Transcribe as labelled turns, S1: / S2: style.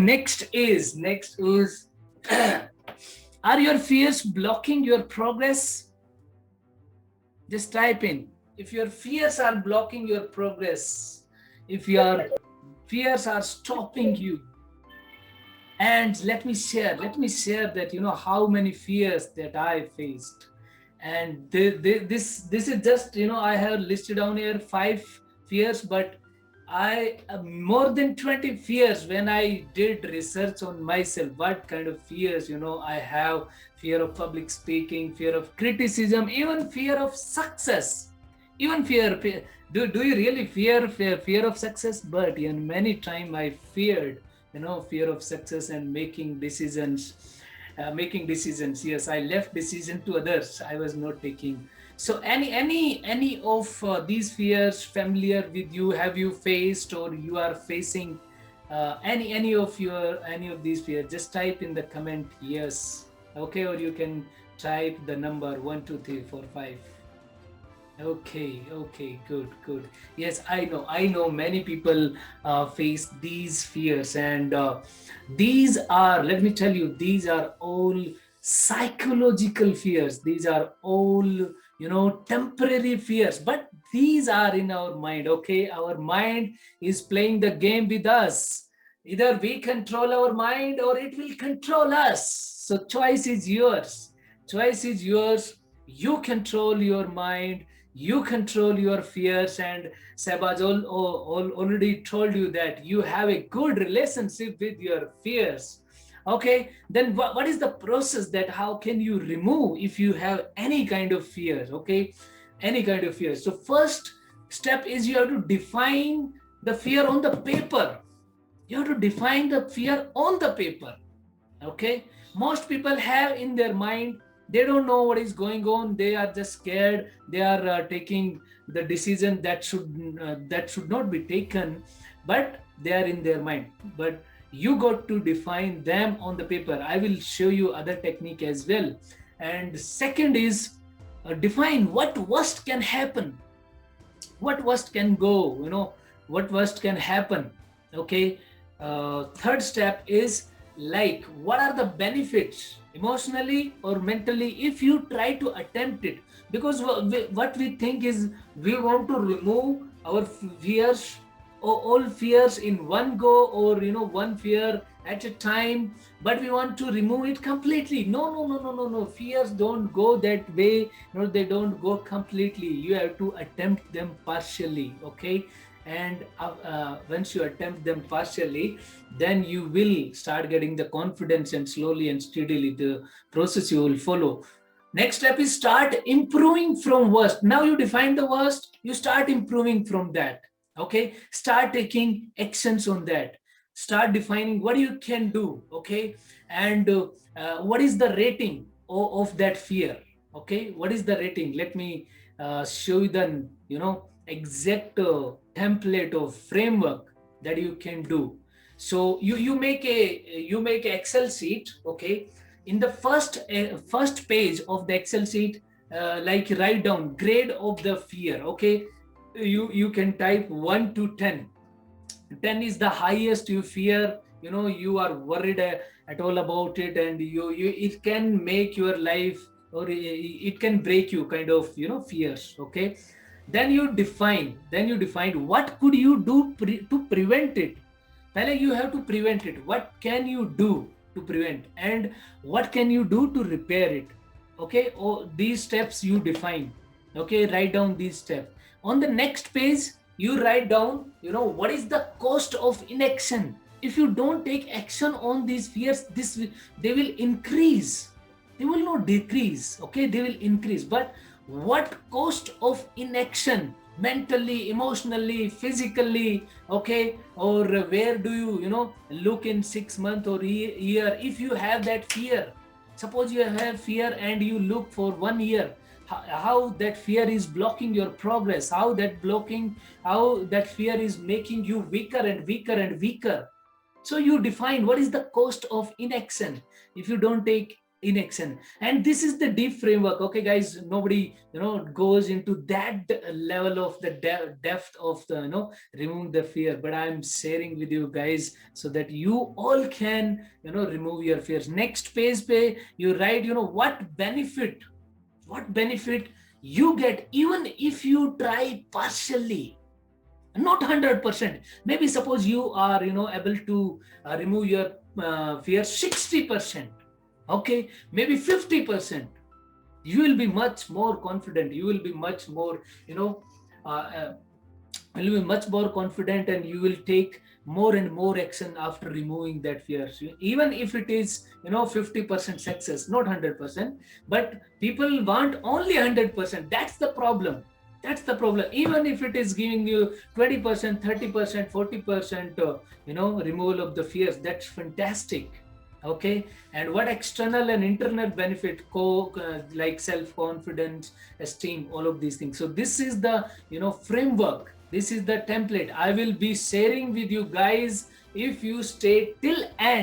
S1: next is are your fears blocking your progress? Just type in, if your fears are blocking your progress, if your fears are stopping you. And let me share that, how many fears that I faced. And this is just, I have listed down here 5 fears, but I more than 20 fears when I did research on myself. What kind of fears, I have: fear of public speaking, fear of criticism, even fear of success, even fear. Do you really fear of success? But many time I feared, fear of success and making decisions. Yes, I left decision to others, I was not taking. So any of these fears familiar with you? Have you faced, or you are facing any of these fears? Just type in the comment yes. Okay, or you can type the number 1 2 3 4 5. Okay, good. Yes, I know many people face these fears, and these are, let me tell you, these are all psychological fears. These are all, temporary fears, but these are in our mind. Okay, our mind is playing the game with us. Either we control our mind or it will control us. So choice is yours. Choice is yours. You control your mind, you control your fears. And Sabaj already told you that you have a good relationship with your fears. Okay, then what is the process? That how can you remove if you have any kind of fear? Okay, any kind of fear. So first step is you have to define the fear on the paper. You have to define the fear on the paper. Okay, most people have in their mind, they don't know what is going on, they are just scared, they are taking the decision that should not be taken, but they are in their mind. But you got to define them on the paper. I will show you other technique as well. And second is, define what worst can happen, what worst can go, what worst can happen. Okay, third step is, like, what are the benefits emotionally or mentally if you try to attempt it? Because what we think is, we want to remove our fears, or all fears in one go, or one fear at a time, but we want to remove it completely. No, fears don't go that way. No, they don't go completely. You have to attempt them partially. Okay, and once you attempt them partially, then you will start getting the confidence, and slowly and steadily the process you will follow. Next step is, start improving from worst. Now you define the worst, you start improving from that. Okay, start taking actions on that. Start defining what you can do. Okay, and what is the rating of that fear? Okay, what is the rating? Let me show you the exact template of framework that you can do. So you make a Excel sheet. Okay, in the first page of the Excel sheet, like, write down grade of the fear. Okay, you can type 1 to 10. 10 is the highest you fear, you are worried at all about it, and you it can make your life, or it can break you, kind of, fears. Okay, then you define what could you do to prevent it. Pehले you have to prevent it. What can you do to prevent, and what can you do to repair it? Okay, these steps you define. Okay, write down these steps. On the next page, you write down, what is the cost of inaction. If you don't take action on these fears, they will increase. They will not decrease. Okay, they will increase. But what cost of inaction, mentally, emotionally, physically? Okay, or where do you look in 6 months or year, if you have that fear? Suppose you have fear and you look for 1 year, how that fear is blocking your progress, how that fear is making you weaker and weaker and weaker. So you define what is the cost of inaction. If you don't take Inaction. And this is the deep framework. Okay, guys, nobody goes into that level of the depth of the removing the fear, but I'm sharing with you guys so that you all can remove your fears. Next page you write what benefit you get even if you try partially, not 100%. Maybe suppose you are able to remove your fear 60%. Okay, maybe 50%. You will be much more confident, you will be much more uh, uh, you will be much more confident, and you will take more and more action after removing that fear, even if it is 50% success, not 100%. But people want only 100%. That's the problem. Even if it is giving you 20%, 30%, 40% removal of the fears, that's fantastic. Okay. And what external and internal benefit, like self confidence, esteem, all of these things. So this is the framework, this is the template I will be sharing with you guys. If you stay till end,